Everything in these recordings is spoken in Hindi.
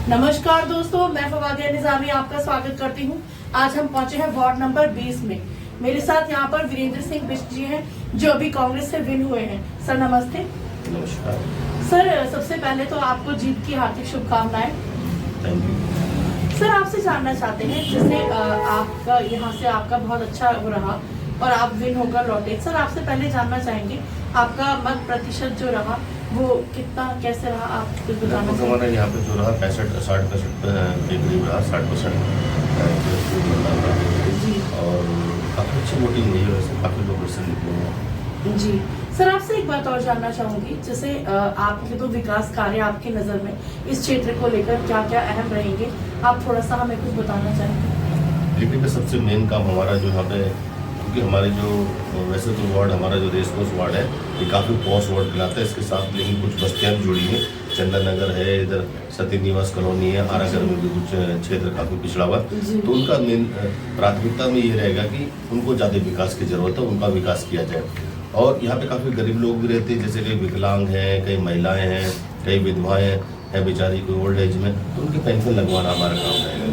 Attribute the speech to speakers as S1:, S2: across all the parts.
S1: नमस्कार दोस्तों, मैं फवादिया निजामी आपका स्वागत करती हूं। आज हम पहुंचे हैं वार्ड नंबर 20 में। मेरे साथ यहां पर वीरेंद्र सिंह बिष्ट जी हैं, जो अभी कांग्रेस से विन हुए हैं। सर नमस्ते।
S2: नमस्कार
S1: सर, सबसे पहले तो आपको जीत की हार्दिक शुभकामनाएं।
S2: Thank you.
S1: सर, आपसे जानना चाहते हैं, जैसे आपका यहाँ से आपका बहुत अच्छा वो रहा और आप विन होकर लौटे। सर, आपसे पहले जानना चाहेंगे आपका मत प्रतिशत जो रहा वो कितना कैसे रहा, आप कुछ बताना
S2: तो हमारा यहाँ पे जो रहा 65-60% के करीब रहा, 60%
S1: जी।
S2: और काफ़ी अच्छी वोटिंग हुई है। वैसे काफ़ी लोग इससे निकले हैं।
S1: जी सर, आपसे एक बात और जानना चाहूंगी, जैसे आपके तो विकास कार्य आपकी नज़र में इस क्षेत्र को लेकर क्या क्या अहम रहेंगे, आप थोड़ा सा हमें कुछ बताना चाहेंगे।
S2: लेकिन का सबसे मेन काम हमारा जो यहाँ पे, क्योंकि हमारे जो वैसे तो वार्ड हमारा जो रेस कोर्स वार्ड है ये काफ़ी पॉश वार्ड कहलाता है। इसके साथ लेकिन कुछ बस्तियाँ भी जुड़ी हैं। चंदन नगर है, इधर सती निवास कॉलोनी है, आरागर में भी कुछ क्षेत्र काफ़ी पिछड़ा हुआ। तो उनका मेन प्राथमिकता में ये रहेगा कि उनको ज़्यादा विकास की ज़रूरत है, उनका विकास किया जाए। और यहाँ पे काफ़ी गरीब लोग भी रहते हैं, जैसे कई विकलांग हैं, कई महिलाएँ हैं, कई विधवाएँ है बेचारी कोई ओल्ड एज में, तो उनकी पेंशन लगवाना हमारा काम रहेगा।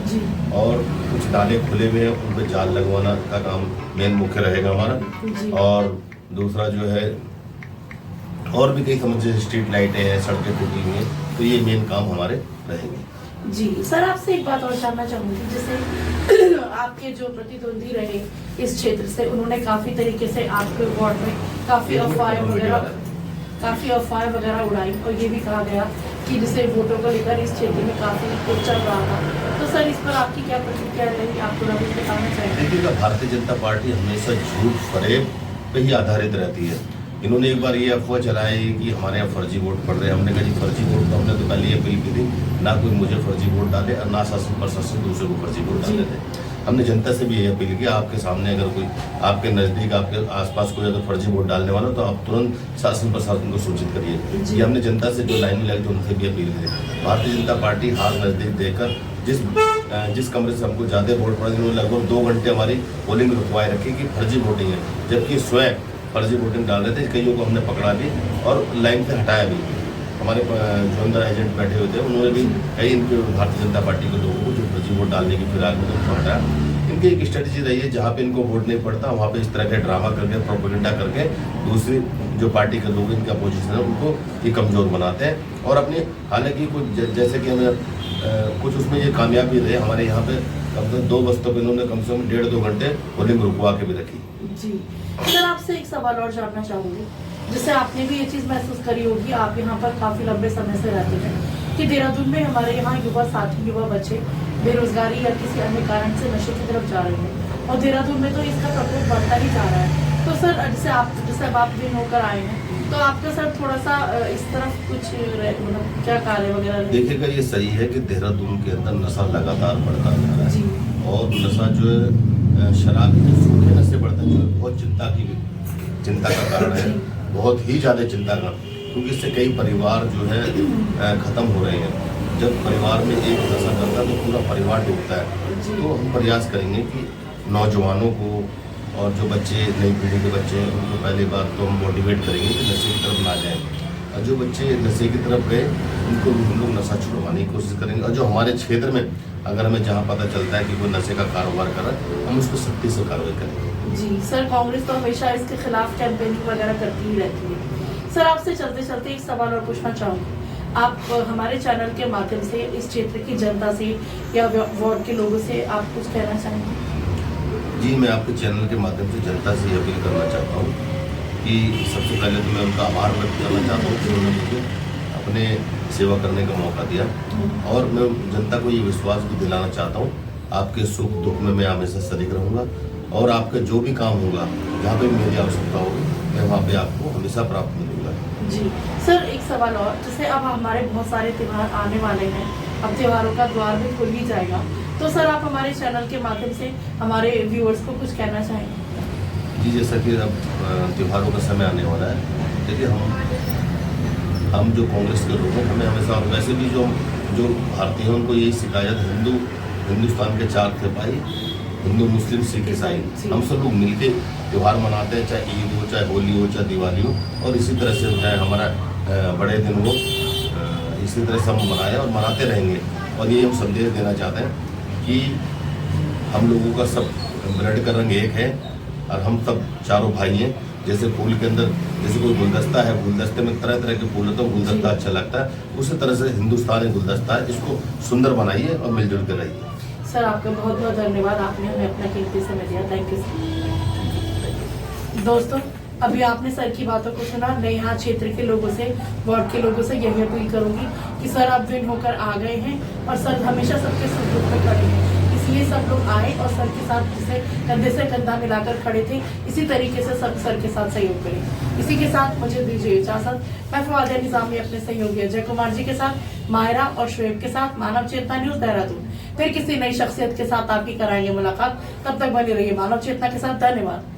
S2: और कुछ नाले खुले हुए हैं, उन पर जाल लगवाना का काम मेन मुख्य रहेगा हमारा। और दूसरा जो है, और भी कई समस्या, स्ट्रीट लाइटें हैं, सड़कें टूटी हुई हैं, तो ये मेन काम हमारे रहेंगे।
S1: जी सर, आपसे एक बात और जानना चाहूंगी, जैसे आपके जो प्रतिद्वंदी रहे इस क्षेत्र से, उन्होंने काफी तरीके से आपके वार्ड में काफी अफवाह वगैरह उड़ाई और ये भी कहा गया कि जिसे वोटों को लेकर इस क्षेत्र में काफी कुछ चल रहा था। तो सर, इस पर आपकी क्या प्रतिक्रिया रहेगी, आप थोड़ा कुछ बताना चाहेंगे।
S2: देखिएगा, भारतीय जनता पार्टी हमेशा झूठ फरेब पे ही आधारित रहती है। इन्होंने एक बार ये अफवाह चलाई कि हमारे यहाँ फर्जी वोट पड़ रहे हैं। हमने कहा जी फर्जी वोट तो हमने तो पहले ये अपील की थी, ना कोई मुझे फर्जी वोट डाले और ना शासन प्रशासन दूसरे को फर्जी वोट डाले थे। हमने जनता से भी ये अपील किया, आपके सामने अगर कोई आपके नज़दीक आपके आसपास कोई अगर फर्जी वोट डालने वाला तो आप तुरंत शासन प्रशासन को सूचित करिए। ये हमने जनता से जो लाइन में लगी उनसे भी अपील की। भारतीय जनता पार्टी हार नज़दीक देकर जिस कमरे से हमको ज़्यादा वोट पड़ा, उन्होंने लगभग 2 घंटे हमारी पोलिंग रुकवाए रखी कि फर्जी वोटिंग है, जबकि स्वयं फर्जी वोटिंग डाल रहे थे। कईयों को हमने पकड़ा भी और लाइन से हटाया भी। हमारे जो अंदर एजेंट बैठे हुए थे उन्होंने भी कई इनके भारतीय जनता पार्टी के लोगों को जो फर्जी वोट डालने की फिलहाल में उनको हटाया। इनकी एक स्ट्रेटेजी रही है, जहाँ पे इनको वोट नहीं पड़ता वहाँ पे इस तरह के ड्रामा करके, प्रोपेगेंडा करके दूसरी जो पार्टी के लोग इनका अपोजिशन है उनको ये कमज़ोर बनाते हैं। और अपने हालांकि कुछ जैसे कि हमें कुछ उसमें ये कामयाब भी रहे। हमारे यहाँ पे कम से कम 2 बस्तों पर इन्होंने कम से कम 1.5-2 घंटे पोलिंग रुकवा के भी रखी।
S1: जी सर, आपसे एक सवाल और जानना चाहूंगी, जैसे आपने भी ये चीज़ महसूस करी होगी, आप यहाँ पर काफ़ी लंबे समय से रहते हैं, कि देहरादून में हमारे यहाँ युवा साथी, युवा बच्चे बेरोजगारी या किसी अन्य कारण से नशे की तरफ जा रहे हैं और देहरादून में तो इसका प्रकोप बढ़ता ही जा रहा है। तो सर, जैसे अब आप दिन होकर आए हैं, तो आपका सर थोड़ा सा इस तरफ कुछ मतलब क्या कार्य वगैरह।
S2: देखिएगा, ये सही है कि देहरादून के अंदर नशा लगातार बढ़ता जा रहा है और नशा जो है शराब के सूखे नशे बढ़ता है, जो बहुत चिंता का कारण है, बहुत ही ज़्यादा चिंता का, क्योंकि इससे कई परिवार जो है ख़त्म हो रहे हैं। जब परिवार में एक नशा करता है तो पूरा परिवार डूबता है। तो हम प्रयास करेंगे कि नौजवानों को और जो बच्चे, नई पीढ़ी के बच्चे हैं, उनको पहली बार तो हम मोटिवेट करेंगे कि नशे की तरफ ना जाएं। और जो बच्चे नशे की तरफ गए उनको भी हम लोग नशा छुड़वाने की कोशिश करेंगे। और जो हमारे क्षेत्र में अगर हमें जहाँ पता चलता है कि कोई नशे का कारोबार कर रहा है, हम उसको सख्ती से कार्रवाई करेंगे।
S1: जी सर, कांग्रेस तो हमेशा इसके खिलाफ कैंपेनिंग वगैरह करती ही रहती है। सर, आपसे चलते चलते एक सवाल और पूछना चाहूँगी, आप हमारे चैनल के माध्यम से इस क्षेत्र की जनता से या वार्ड के लोगों से आप कुछ कहना चाहेंगे।
S2: जी, मैं आपके चैनल के माध्यम से जनता से ये अपील करना चाहता हूँ कि सबसे पहले तो मैं उनका आभार व्यक्त करना चाहता हूँ कि उन्होंने मुझे अपने सेवा करने का मौका दिया। और मैं जनता को ये विश्वास भी दिलाना चाहता हूँ, आपके सुख दुख में मैं हमेशा शरीक रहूँगा और आपका जो भी काम होगा, जहाँ पर मेरी आवश्यकता होगी, मैं वहाँ पर आपको हमेशा प्राप्त मिलूँगा।
S1: जी सर, एक सवाल और, जैसे अब हमारे बहुत सारे त्यौहार आने वाले हैं, अब त्योहारों का द्वार भी खुल ही जाएगा, तो सर आप हमारे चैनल के माध्यम से हमारे व्यूअर्स को कुछ कहना चाहेंगे।
S2: जी, जैसा कि अब त्योहारों का समय आने वाला है, देखिए हम जो कांग्रेस के लोग हैं, हमें हमेशा, और वैसे भी जो भारतीय हैं उनको यही शिकायत, हिंदुस्तान के 4 थे भाई, हिंदू मुस्लिम सिख ईसाई, हम सब लोग मिलके त्यौहार मनाते हैं, चाहे ईद हो, चाहे होली हो, चाहे दिवाली हो, और इसी तरह से चाहे हमारा बड़े दिन हो, इसी तरह से हम मनाएं और मनाते रहेंगे। और ये हम संदेश देना चाहते हैं कि हम लोगों का सब ब्लड का रंग एक है और हम सब चारों भाई हैं। जैसे फूल के अंदर जैसे कोई गुलदस्ता है, गुलदस्ते में तरह तरह के फूल होते हैं, गुलदस्ता अच्छा लगता है, उसी तरह से हिंदुस्तान एक गुलदस्ता है। इसको सुंदर बनाइए और मिलजुल कर रहिए।
S1: सर आपका बहुत बहुत धन्यवाद, आपने हमें अपना कीमती समय दिया। Thank you sir. दोस्तों अभी आपने सर की बातों को सुना। मैं यहाँ क्षेत्र के लोगों से, वार्ड के लोगों से यही अपील करूंगी कि सर आप विन होकर आ गए हैं और सर हमेशा सबके सुख दुख में खड़े हैं, इसलिए सब लोग आए और सर के साथ जिसे कंधे से कंधा मिलाकर खड़े थे, इसी तरीके से सब सर के साथ सहयोग करें। इसी के साथ मुझे दीजिए इजाजत। मैं फवादिया निजामी अपने सहयोगी अजय कुमार जी के साथ, मायरा और शुएब के साथ मानव चेतना न्यूज देहरादून फिर किसी नई शख्सियत के साथ आपकी कराएंगे मुलाकात। तब तक बने रहिए मानव चेतना के साथ। धन्यवाद।